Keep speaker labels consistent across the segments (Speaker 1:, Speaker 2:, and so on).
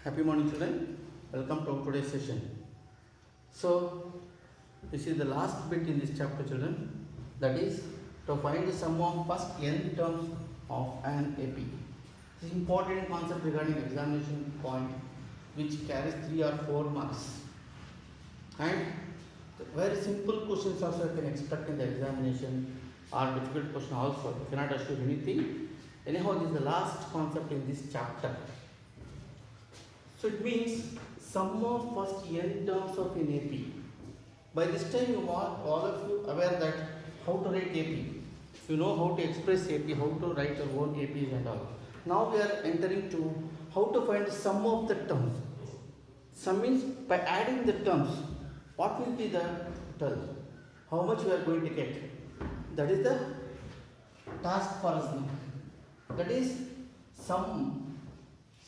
Speaker 1: Happy morning children, welcome to today's session. So this is the last bit in this chapter children, that is to find the sum of first n terms of an AP. This is important concept regarding examination point which carries 3 or 4 marks, and very simple questions also you can expect in the examination or difficult question also. You cannot assure anything. Anyhow, this is the last concept in this chapter. So it means sum of first n terms of an AP. By this time you are all of you aware that how to write AP. You know how to express AP, how to write your own APs and all. Now we are entering to how to find the sum of the terms. Sum means by adding the terms, what will be the total? How much we are going to get? That is the task for us now. That is sum.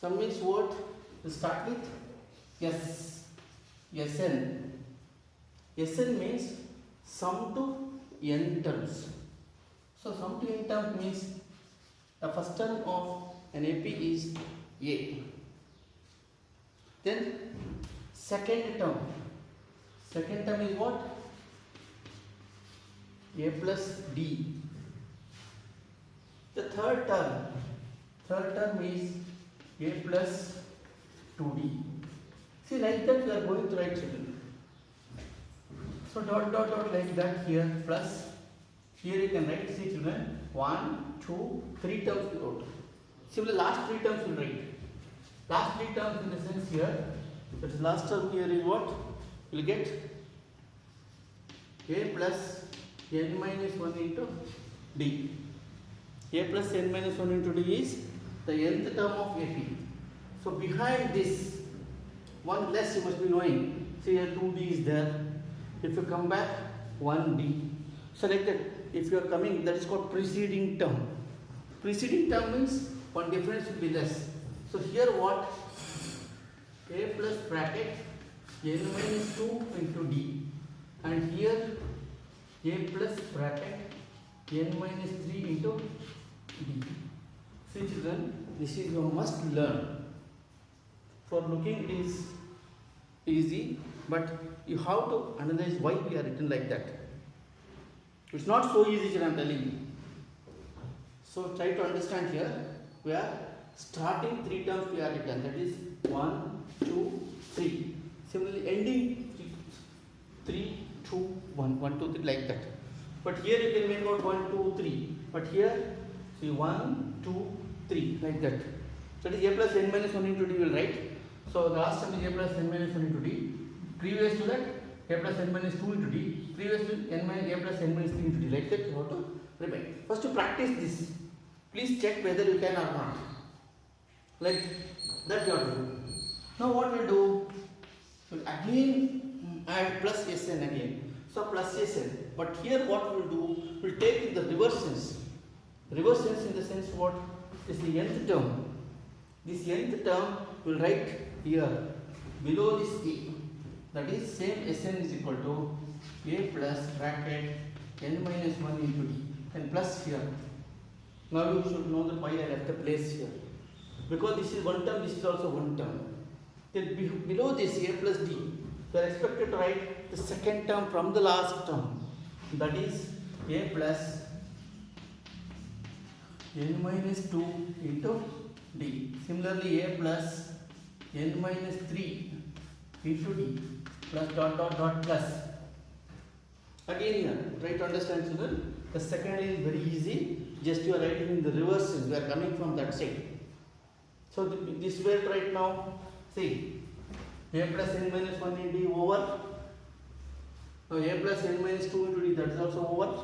Speaker 1: Sum means what? We start with S. Sn. Sn means sum to n terms. So sum to n terms means the first term of an AP is A. Then second term. Second term is what? A plus D. The third term is A plus 2D. See, like that we are going to write children. So dot dot dot like that here, plus here you can write, see children, 1, 2, 3 terms we wrote. Similarly last 3 terms we will write. Last 3 terms in the sense here, that is last term here is what? We will get A plus n minus 1 into D. A plus n minus 1 into D is the nth term of AP. So behind this, one less you must be knowing. See here 2D is there. If you come back, 1D. So like that, if you are coming, that is called preceding term. Preceding term means one difference will be less. So here what? A plus bracket n minus 2 into D. And here A plus bracket n minus 3 into D. See children, this is you must learn. For looking it is easy, but you have to analyze why we are written like that. It's not so easy, I am telling you. So try to understand here. We are starting 3 terms we are written, that is 1, 2, 3. Similarly ending 3, 2, 1, 1, 2, 3 like that. But here you can make out 1, 2, 3. But here see 1, 2, 3 like that. That is A plus n minus 1 into D will write. So the last term is A plus n minus 1 into D. Previous to that, A plus n minus 2 into D. Previous to n minus A plus n minus 3 into D. Like that you have to remain. First to practice this. Please check whether you can or not. Like that you have to do. Now what we will do? We'll again add plus Sn again. So plus Sn. But here what we will do? We will take in the reverse sense. Reverse sense in the sense what? Is the nth term. This nth term will write here below this A. That is same Sn is equal to A plus bracket n minus 1 into D and plus here. Now you should know the why I left the place here. Because this is one term, this is also one term. Then below this A plus D, you are expected to write the second term from the last term. That is A plus n minus 2 into D. Similarly A plus n minus 3 into D plus dot dot dot plus. Again here, try to understand children. The second is very easy. Just you are writing in the reverse sense. We are coming from that side. So this way right now, see A plus n minus 1 into D over. Now A plus n minus 2 into D, that is also over.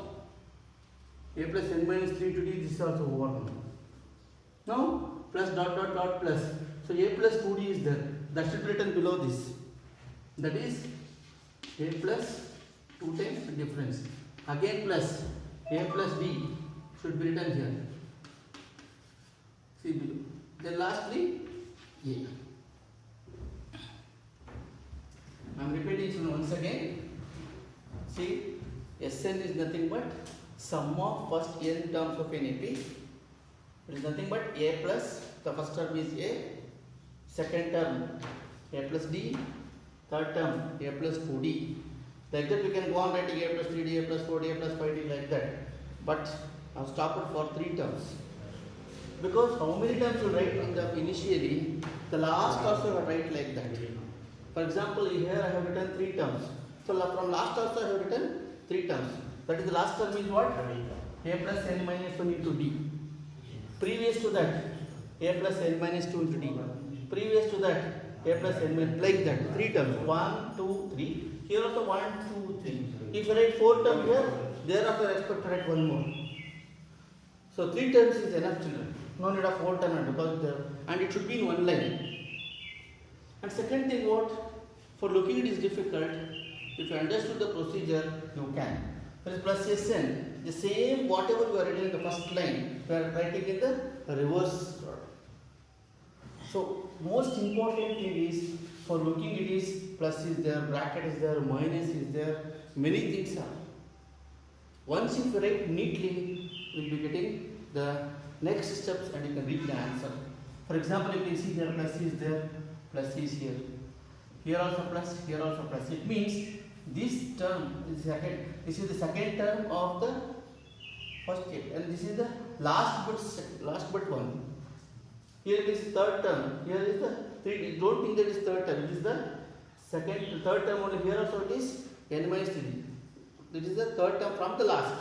Speaker 1: A plus n minus 3 into D, this is also over. Now plus dot dot dot plus. So A plus 2D is there. That should be written below this. That is A plus 2 times the difference. Again plus A plus D should be written here. See below. Then lastly A. I am repeating it once again. See, Sn is nothing but sum of first n terms of an AP. It is nothing but A plus, the first term is A. second term a plus d, third term a plus 2d. Like that we can go on writing a plus 3d, a plus 4d, a plus 5d like that. But I've stopped for 3 terms. Because how many terms you write in the initially, the last also you write like that. For example, here I have written 3 terms. So from last also I have written 3 terms. That is the last term is what? A plus n minus 1 into d. Previous to that, a plus n minus 2 into d. Previous to that, a plus n minus, like that. 3 terms. 1, 2, 3. Here also 1, 2, 3. If you write 4 terms here, thereafter I expect to write 1 more. So 3 terms is enough, children. No need of 4 terms because and it should be in one line. And second thing, what? For looking it is difficult. If you understood the procedure, you can. There is plus Sn. The same whatever we are writing in the first line, we are writing in the reverse order. So most important thing is for looking it is plus is there, bracket is there, minus is there, many things are. Once if you write neatly, you will be getting the next steps and you can read the answer. For example, you can see here plus is there, plus is here. Here also plus, here also plus. It means this term is second. This is the second term of the first step, and this is the last but one. Here it is third term. Here is the three. Don't think that is third term. It is the third term only. Here also it is n minus 3. This is the third term from the last.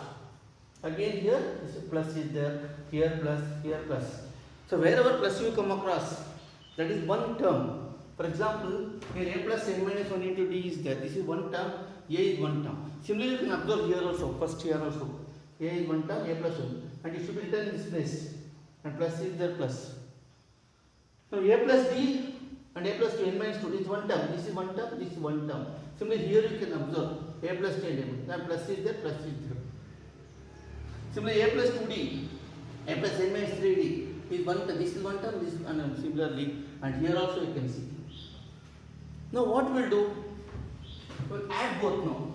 Speaker 1: Again here this plus is there. Here plus, here plus. So wherever plus you come across, that is one term. For example, here a plus n minus 1 into d is there. This is one term, a is one term. Similarly, you can observe here also, first here also. A is one term, a plus 1. And it should be written in this place. And plus is there plus. Now a plus d and a plus 2 n minus 2 is one term. This is one term, this is one term. Similarly, here you can observe a plus 2 and plus is there, plus is there. Similarly, a plus 2d, a plus n minus 3d is one term. This is one term, this is and similarly. And here also you can see. Now what we'll do? We'll add both now.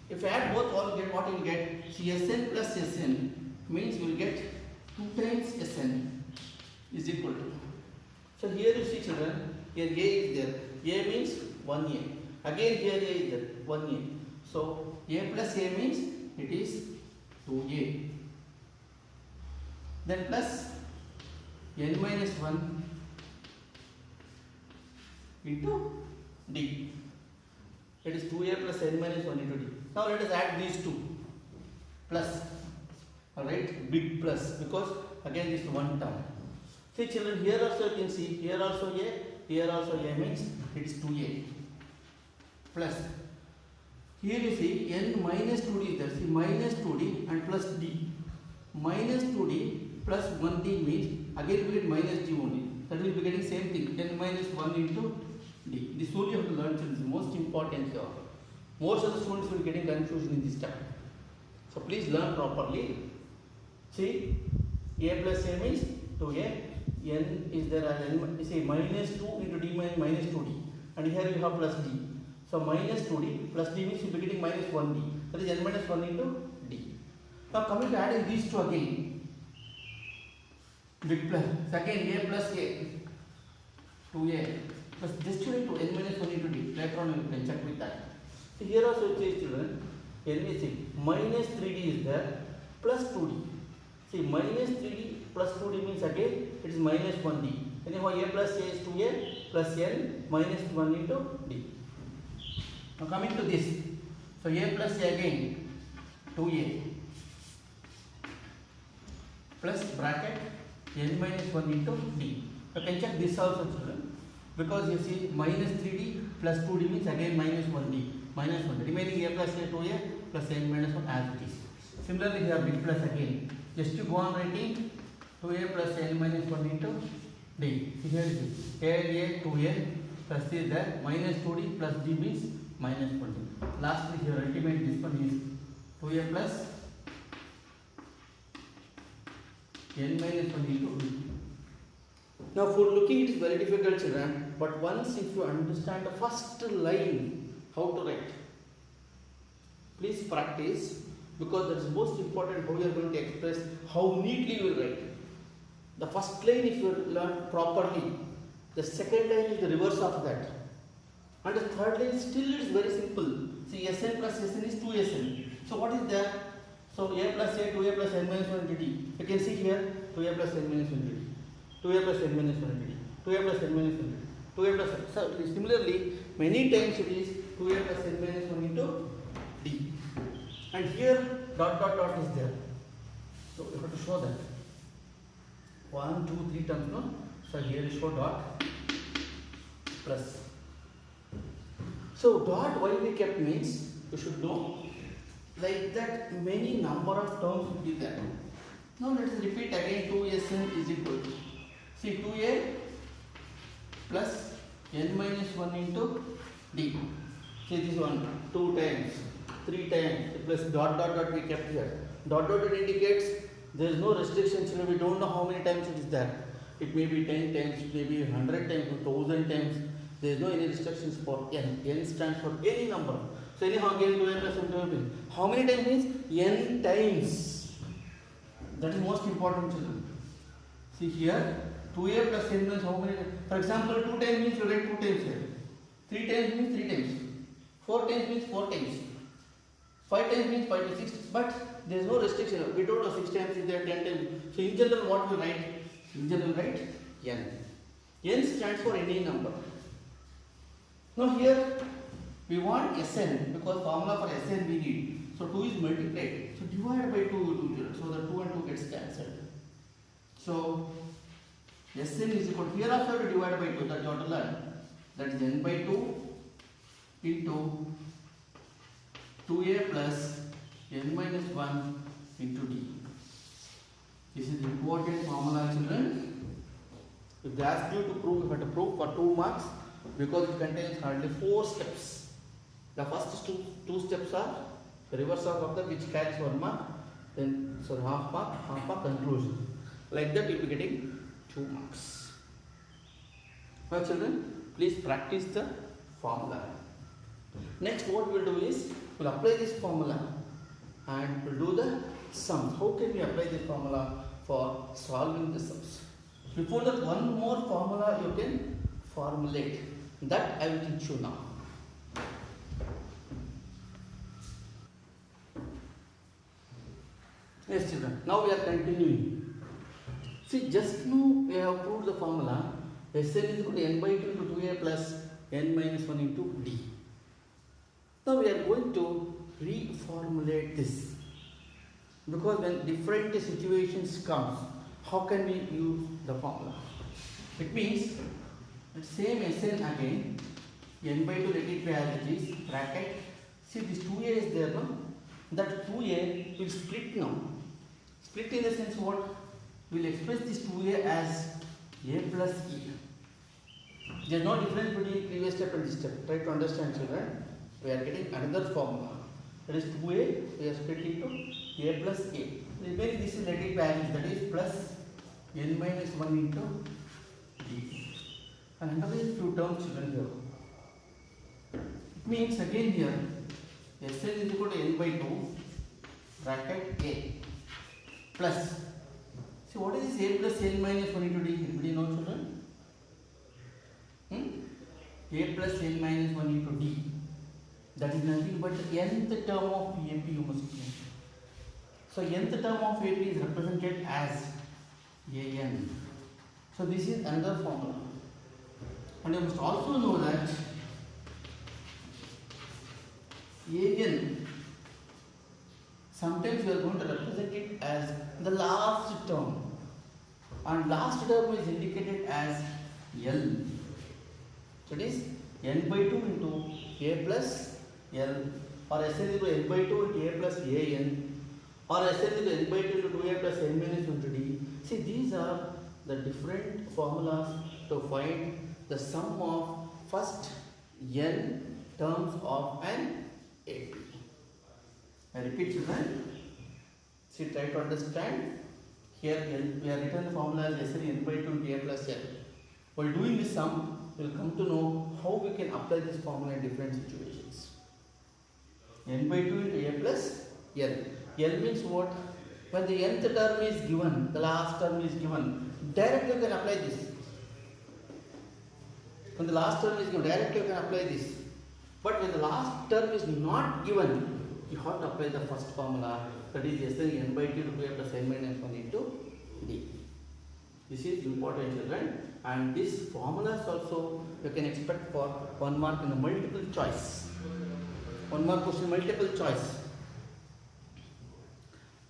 Speaker 1: If you add both, what you will get? See, Sn plus Sn means you will get 2 times Sn is equal to. So here you see, children, here a is there. A means 1a. Again here a is there, 1a. So a plus a means it is 2a. Then plus n minus 1 into d. It is 2a plus n minus 1 into d. Now let us add these two. Plus. Alright, big plus, because again this is one term. See, children, here also you can see, here also a, here also a means it is 2a. Plus. Here you see n minus 2d is there. See, minus 2d and plus d. Minus 2d plus 1d means again we get minus d only. That will be getting same thing, n minus 1 into d. This only you have to learn, children. This is most important here. Most of the students will be getting confusion in this step. So please learn properly. See, a plus a means 2a. N is there as n, see, minus 2 into d minus 2d. And here you have plus d. So minus 2d plus d means you will be getting minus 1d. That is n minus 1 into d. Now coming to adding these two again. Big plus. Again a plus a. 2a. Plus this should into n minus 1 into d. Later on you can check with that. So here also it says, children, n is minus 3d is there plus 2d. See, minus 3d plus 2d means again it is minus 1d. Anyhow, a plus a is 2a plus n minus 1 into d. Now coming to this. So a plus a again 2a plus bracket n minus 1 into d. You can check this also, children. Because you see minus 3d plus 2d means again minus 1d. Minus 1d. Remaining a plus a 2a plus n minus 1 as it is. Similarly, here big plus again. Just to go on writing 2a plus n minus 1 into d. See, here it is a 2a plus is there minus 2d plus d means minus 1d. Lastly, here ultimate this one is 2a plus n minus 1 into d. Now for looking it is very difficult, children, but once if you understand the first line how to write, please practice, because that is most important how you are going to express, how neatly you will write. The first line if you learn properly, The second line is the reverse of that. And the third line still is very simple. See, Sn plus Sn is 2Sn. So what is there? So A plus A, 2A plus n minus 1 into D. You can see here 2A plus n minus 1 into D. 2A plus n minus 1 into D. 2A plus n minus 1 into D. 2A plus. So similarly, many times it is 2A plus n minus 1 into D. And here dot dot dot is there. So you have to show that. 1, 2, 3 terms, no? So here you show dot plus. So dot why we kept means you should know like that many number of terms will be there. Now let us repeat again 2Sn is equal to, see 2A plus n minus 1 into D. See this one 2 times, 3 times plus dot dot dot we kept here. Dot dot dot indicates there is no restriction, so we don't know how many times it is there. It may be 10 times, it may be 100 times, 1000 times. There is no any restrictions for n. N stands for any number. So anyhow again 2n plus n, 2n. How many times means n times. That is most important, children. See here 2a plus n means how many times? For example, 2 times means you write 2 times here. 3 times means 3 times. 4 times means 4 times. 5 times means 5 to 6. But there is no restriction. We don't know 6 times is there, 10 times. So in general what we write? In general write n. N stands for any number. Now here we want Sn because formula for Sn we need. So 2 is multiplied. So divide by 2 will do. So the 2 and 2 gets cancelled. So Sn is equal to, here also to divide by 2, that you have to learn. That is n by 2 into 2a plus n minus 1 into d. This is important formula, children. If they ask you to prove, you have to prove for 2 marks because it contains hardly 4 steps. The first two steps are the reverse of that which carries 1 mark, then so half mark conclusion. Like that you will be getting 2 marks. Now children, please practice the formula. Next what we will do is, we will apply this formula and we will do the sums. How can we apply this formula for solving the sums? Before that, one more formula you can formulate. That I will teach you now. Yes children, now we are continuing. See, just now we have proved the formula Sn is equal to n by 2 into 2a plus n minus 1 into d. Now we are going to reformulate this because when different situations comes, how can we use the formula? It means the same Sn again, n by 2 let it be as it is, bracket. See this 2a is there now. That 2a will split now. Split in the sense what? We will express this 2a as a plus e. There is no difference between previous step and this step. Try to understand, children. We are getting another formula. That is 2a, we are split into a plus a. Remaining this is let it be as is, that is plus n minus 1 into d. And another few terms, children, here. It means again here Sn is equal to n by 2 bracket a plus. See what is this a plus n minus 1 into d? Anybody know, children? A plus n minus 1 into d. That is nothing but the nth term of AP you must know. So nth term of AP is represented as an. So this is another formula. And you must also know that an, sometimes you are going to represent it as the last term, and last term is indicated as L. So it is n by 2 into a plus L, or Sn is equal to n by 2 into a plus an, or Sn is equal to n by 2 into 2a plus n minus 1 into d. See, these are the different formulas to find the sum of first n terms of an AP. I repeat, children. See, try to understand. Here we have written the formula as Sn n by 2 into a plus L. While doing this sum, we will come to know how we can apply this formula in different situations. N by 2 into a plus L. L means what? When the nth term is given, the last term is given, directly you can apply this. When the last term is given, directly you can apply this. But when the last term is not given, you have to apply the first formula, that is Sn n by t to a plus n minus 1 into d. This is important, children, and this formulas also you can expect for 1 mark in the multiple choice. 1 mark question multiple choice.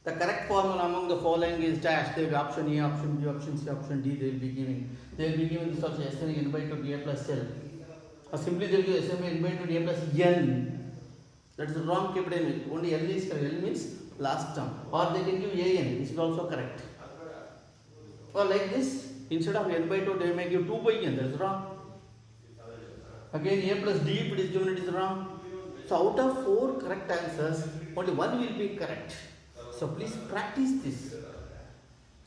Speaker 1: The correct formula among the following is dash. They will be option A, option B, option C, option D. They will be giving. They will be given this also Sn n by 2 dA plus L. Or simply they will give Sn n by 2 dA plus n. That is wrong. Keep it in. Only L is correct. L means last term. Or they can give An. This is also correct. Or like this, instead of n by 2, they may give 2 by n. That is wrong. Again, A plus D, if it is given, it is wrong. So out of 4 correct answers, only 1 will be correct. So please practice this.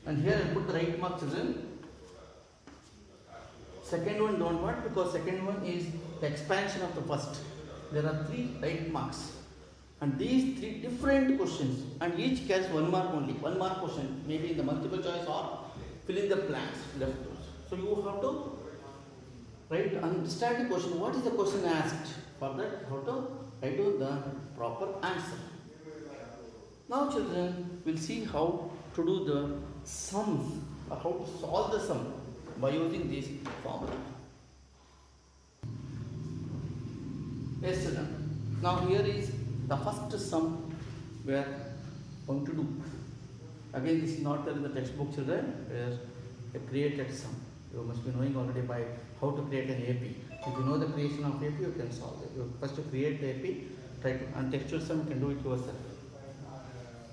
Speaker 1: And here I put the right mark, children. Second one don't want, because second one is the expansion of the first. There are 3 right marks. And these 3 different questions, and each carries 1 mark only. 1 mark question, maybe in the multiple choice or fill in the blanks left. So you have to write, understand the question. What is the question asked? For that, how to write the proper answer. Now children, we'll see how to do the sums, or how to solve the sum by using this formula. Yes children, now here is the first sum we are going to do. Again, this is not there in the textbook, children, where a created sum. You must be knowing already by how to create an AP. If you know the creation of AP, you can solve it. You first to create the AP, try to, and textual sum you can do it yourself.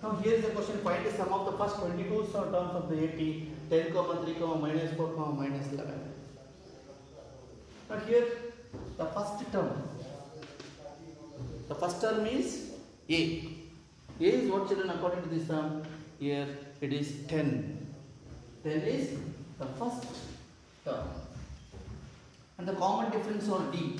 Speaker 1: Now here is the question, find the sum of the first 22 terms of the AP, 10, 3, minus 4, minus 11. Now here, the first term. The first term is A. A is what, children, according to this sum? Here it is 10. 10 is the first term. And the common difference on D.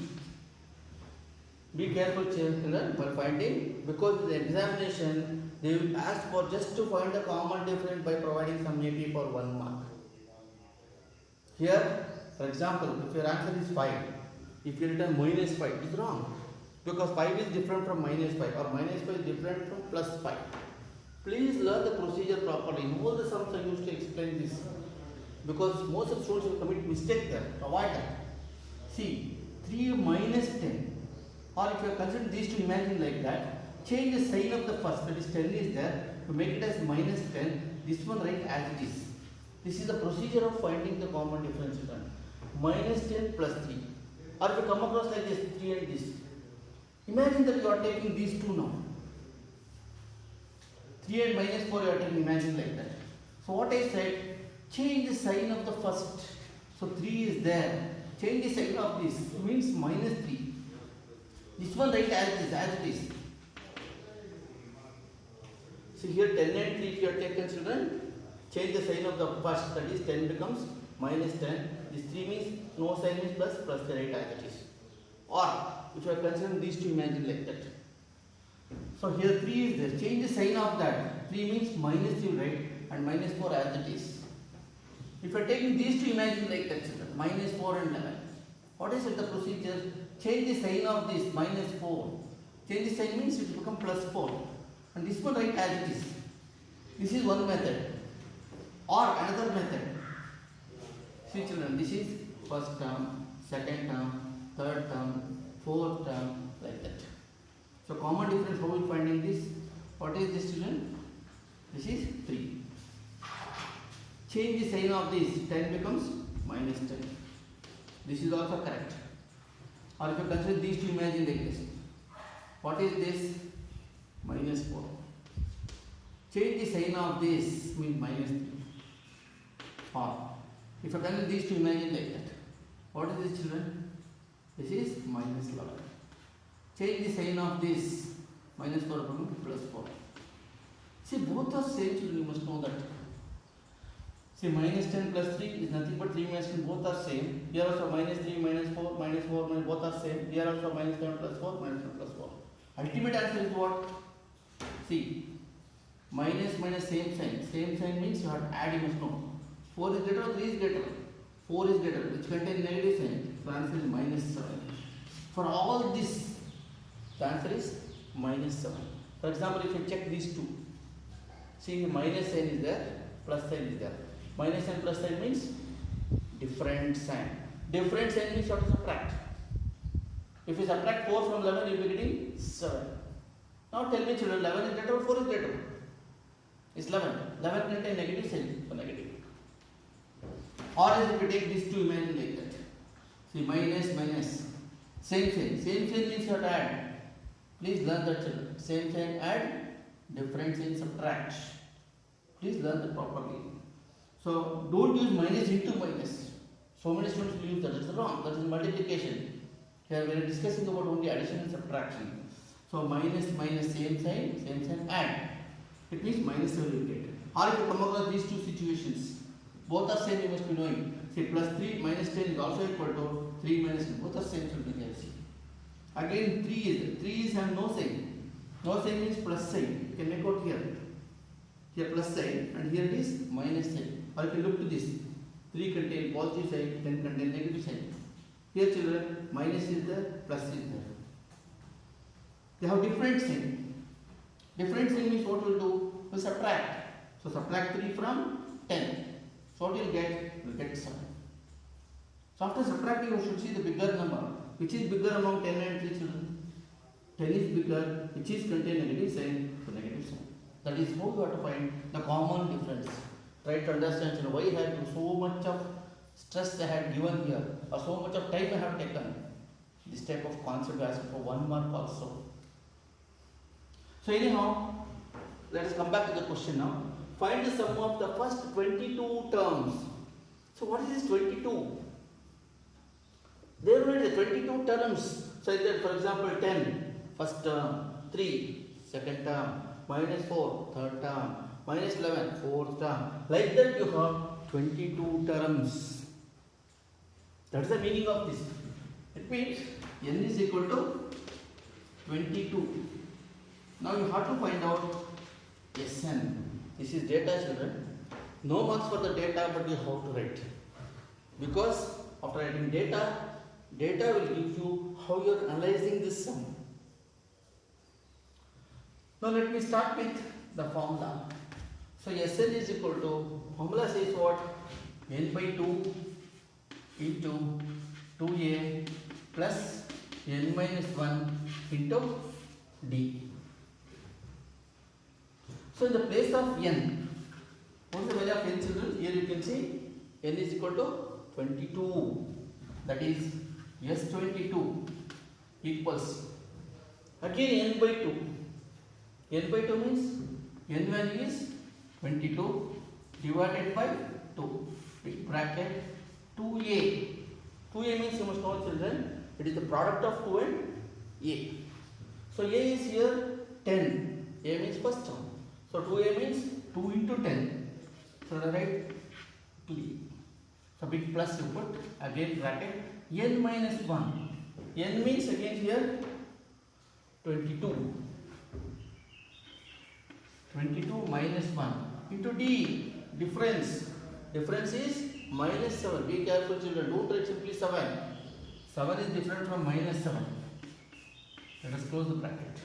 Speaker 1: Be careful, children, while finding, because in the examination they will ask for just to find the common difference by providing some AP for 1 mark. Here, for example, if your answer is 5, if you written minus 5, it is wrong. Because 5 is different from minus 5, or minus 5 is different from plus 5. Please learn the procedure properly. In all the sums I used to explain this. Because most of the students will commit mistake there. Avoid that. See, 3 minus 10. Or if you are considering these to imagine like that, change the sign of the first, that is 10 is there, to make it as minus 10, this one write as it is. This is the procedure of finding the common difference. Minus 10 plus 3. Or if you come across like this, 3 and this. Imagine that you are taking these two now. 3 and minus 4 you are taking, imagine like that. So what I said, change the sign of the first. So 3 is there. Change the sign of this, means minus 3. This one write as it is. See here 10 and 3 if you are taken, children, change the sign of the first, that is 10 becomes minus 10. This 3 means no sign is plus, plus the right as it is. Or if you are considering these two, imagine like that. So here 3 is there, change the sign of that. 3 means minus 3 right, and minus 4 as it is. If you are taking these two, imagine like that, children, minus 4 and 11. What is it, the procedure? Change the sign of this, minus 4. Change the sign means it will become plus 4. And this one write as it is. This is one method. Or another method. See children, this is first term, second term, third term, fourth term, like that. So common difference, how are we finding this? What is this, children? This is 3. Change the sign of this, 10 becomes minus 10. This is also correct. Or if you consider these two, imagine like this. What is this? Minus 4. Change the sign of this, means minus 3. Or if you consider these two, imagine like that. What is this, children? This is minus 11. Change the sign of this, minus 4 becomes plus 4. See, both are same, children, you must know that. See, minus 10 plus 3 is nothing but 3 minus 10, both are same. Here also minus 3, minus 4, minus 4, minus, both are same. Here also minus 7 plus 4, minus 1 plus 4. Ultimate answer is what? See, minus minus same sign. Same sign means you have to add, you must know. 4 is greater or 3 is greater? 4 is greater, which contain negative sign. So answer is minus 7. For all this, the answer is minus 7. For example, if you check these two, see minus sign is there, plus sign is there. Minus and plus sign means different sign. Different sign means you have to subtract. If you subtract 4 from 11, you will be getting 7. Now tell me children, 11 is greater or 4 is greater? It's 11. 11 contain negative sign, so negative. Or else if you take these two, imagine like that. See minus, minus. Same sign. Same sign means you have to add. Please learn that children. Same sign add, different sign subtract. Please learn that properly. So don't use minus into minus. So many students will use that. It's wrong. That is multiplication. Here we are discussing about only addition and subtraction. So minus, minus, same sign, add. It means minus 7 you get. Or if you come across these two situations, both are same, you must be knowing. Say plus 3 minus 10 is also equal to 3 minus 10. Both are same, should be there. Again 3 is have no sign. No sign means plus sign. You can make out here. Here plus sign and here it is minus sign. Or you can look to this. 3 contain positive sign, 10 contain negative sign. Here children, minus is there, plus is there. They have different sign. Different sign means what we'll do? We'll subtract. So subtract 3 from 10. So what you'll get? You'll get 7. So after subtracting, you should see the bigger number. Which is bigger among 10 and 3 children? 10 is bigger, which is contain negative sign, so negative sign. That is how you have to find the common difference. Try to understand why I have so much of stress I had given here, or so much of time I have taken. This type of concept I asked for 1 mark also. So anyhow, let us come back to the question now. Find the sum of the first 22 terms. So what is this 22? There were the 22 terms. So that for example 10, first term, 3, second term, minus 4, third term, minus 11, fourth term. Like that you have 22 terms. That's the meaning of this. It means n is equal to 22. Now you have to find out Sn. This is data children. No marks for the data, but you have to write. Because after writing data will give you how you are analyzing this sum. Now let me start with the formula. So Sn is equal to, formula says what? N by 2 into 2a plus n minus 1 into d. So in the place of n, what is the value of n children? Here you can see n is equal to 22. That is S22 equals again n by 2. N by 2 means n value is 22 divided by 2. Big bracket 2a. 2a means you must know children, it is the product of 2 and a. So a is here 10. A means first term. So 2a means 2 into 10. So the right 2a. So big plus you put, again bracket n minus 1. N means again here 22. 22 minus 1 into d. Difference. Difference is minus 7. Be careful children. Don't write simply 7. 7 is different from minus 7. Let us close the bracket.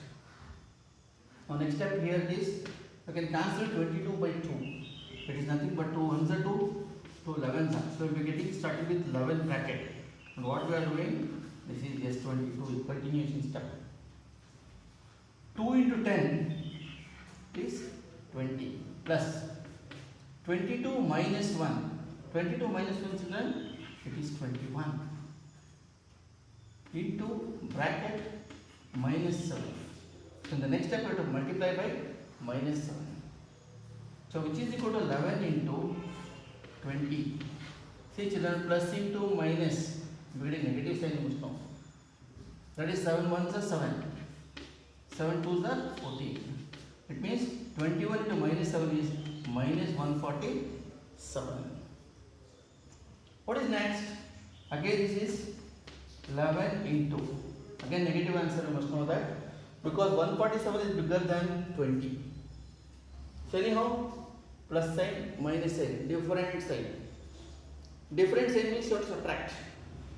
Speaker 1: Now next step here is, you can cancel 22 by 2. It is nothing but 2 ones are 2, 2 11s are. So we will be getting started with 11 bracket. And what we are doing, this is S22, continuation step. 2 into 10 is 20 plus 22 minus 1. 22 minus 1 children, it is 21 into bracket minus 7. So in the next step we have to multiply by minus 7. So which is equal to 11 into 20. See children, plus into minus, we get a negative sign you must know. That is 7 ones are 7. 7 twos are 14. It means 21 into minus 7 is minus 147. What is next? Again this is 11 into, again negative answer you must know that, because 147 is bigger than 20. So anyhow, plus sign, minus sign, different sign. Different sign means you have to subtract.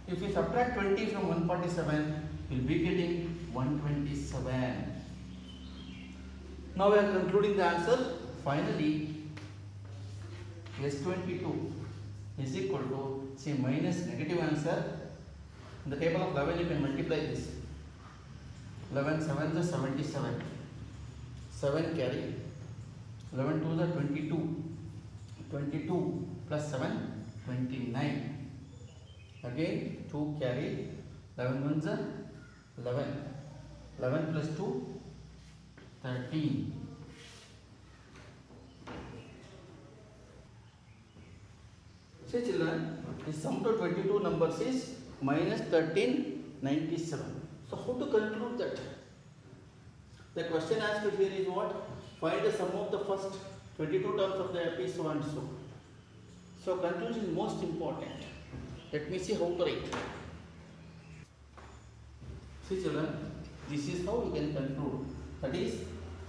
Speaker 1: If you subtract 20 from 147, you will be getting 127. Now we are concluding the answer. Finally, S22 is equal to, see, minus negative answer. In the table of 11 you can multiply this. 11 7 is 77. 7 carry. 11 2 is 22. 22 plus 7, 29. Again 2 carry. 11 1 is 11. 11 plus 2, 13. See children, the sum to 22 numbers is minus 1397. So how to conclude that? The question asked here is what? Find the sum of the first 22 terms of the AP so and so. So conclusion is most important. Let me see how to write. See children, this is how you can conclude. That is,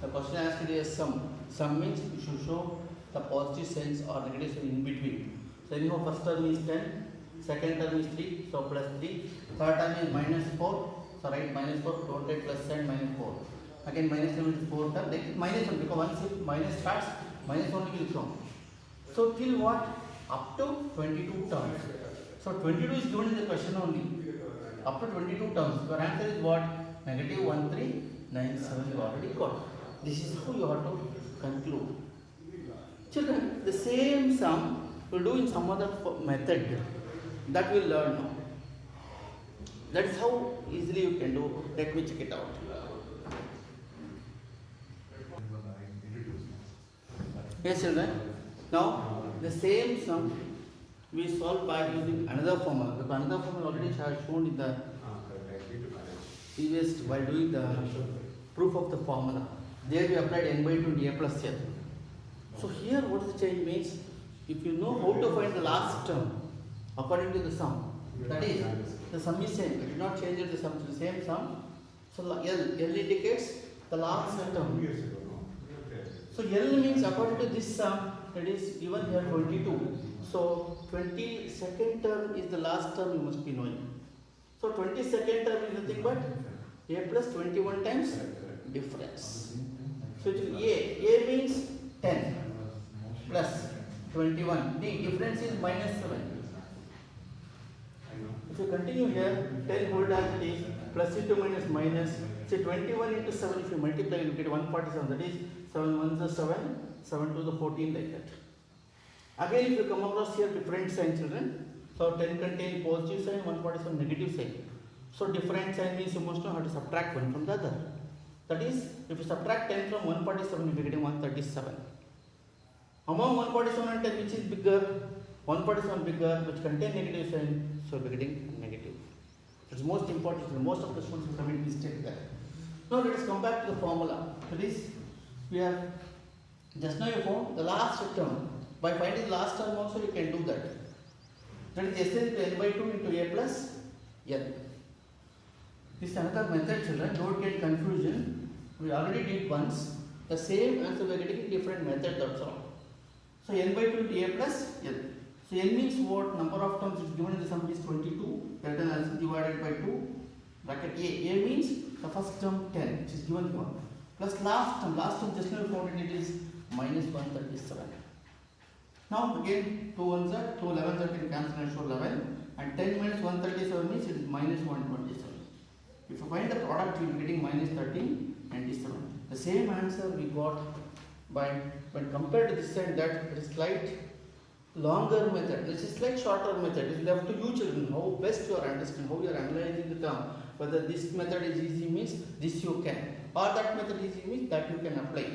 Speaker 1: the question asked is sum. Sum means you should show the positive signs or negative signs in between. So anyhow, first term is 10, second term is 3, so plus 3, third term is minus 4, so write minus 4, don't write plus and minus 4. Again minus 7 is 4 term, like minus 1, because once if minus starts, minus 1 will come. So till what? Up to 22 terms. So 22 is given in the question only. Up to 22 terms. Your answer is what? Negative 1397 you already got. This is how you have to conclude. Children, the same sum we'll do in some other method that we'll learn now. That is how easily you can do. Let me check it out. Yes children, now the same sum we solve by using another formula. Because another formula already shown in the previous while doing the proof of the formula. There we applied n by 20 a plus n. So here what the change means? If you know how to find the last term according to the sum, that is, the sum is same. We did not change it, the sum is the same sum. So L indicates the last term. So L means according to this sum, that is given here 22. So 22nd term is the last term you must be knowing. So 22nd term is nothing but a plus 21 times difference. So A means 10 plus 21. The difference is minus 7. If you continue here, 10 hold as it is, plus into minus minus. Say 21 into 7, if you multiply, you get 147. That is 7 1 is 7, 7 2 is 14, like that. Again, if you come across here different sign, children. So 10 contains positive sign, 147 negative sign. So different sign means you must know how to subtract one from the other. That is, if you subtract 10 from 147, you will be getting 137. Among 147 and 10, which is bigger? 147 bigger, which contain negative sign, so we are getting negative. It's most important. Most of the students will commit mistake there. Now let us come back to the formula. That is, we have just now you found the last term. By finding the last term also you can do that. That is S into n by 2 into a plus n. This is another method, children. Don't get confusion. We already did once. The same answer we are getting in different method, that's all. So n by 2 into a plus n. So n means what? Number of terms is given in the sum is 22. That is divided by 2. Bracket a. A means the first term 10, which is given here. Plus last term. Last term just now we found it is minus 137. Now again 2 ones are 2 11 13 cancel and show 11. And 10 minus 137 means it is minus 127. If you find the product, you will be getting minus 1397. The same answer we got by when compared to this and that, it is slight longer method. This is slight shorter method. It is left to you children how best you are understanding, how you are analyzing the term. Whether this method is easy means this you can, or that method is easy means that you can apply.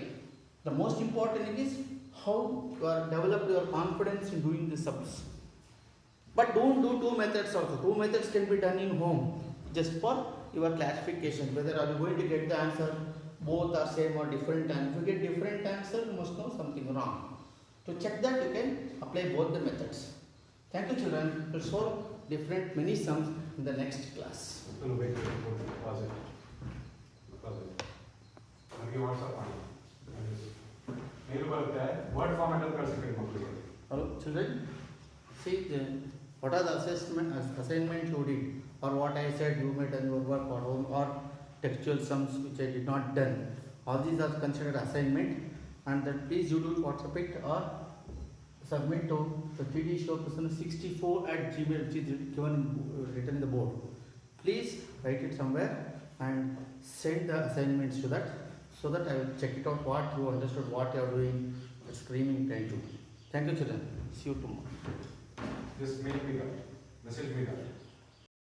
Speaker 1: The most important thing is how you are developed your confidence in doing the sums. But don't do two methods also. Two methods can be done in home just for your classification. Whether are you going to get the answer both are same or different answer. If you get different answer, you must know something wrong. To check that, you can apply both the methods. Thank you children. We'll solve different many sums in the next class.
Speaker 2: No, wait, pause it. Pause it. ನನಗೆ WhatsApp ಮಾಡಿ ಏನು ಬರುತ್ತೆ word format ಅಲ್ಲಿ ಕಳಿಸ್ಬೇಕು ಮಕ್ಕಳಿಗೆ.
Speaker 1: Hello children, see What are the assignment you did, or what I said you made done your work or home, or textual sums which I did not done. All these are considered assignment, and that please you do WhatsApp it or submit to the tdshowperson64@gmail, which is written in the board. Please write it somewhere and send the assignments to that, so that I will check it out what you understood, what you are doing. Screaming thank you. Thank you children. See you tomorrow.
Speaker 2: Just mail me that. Message me that.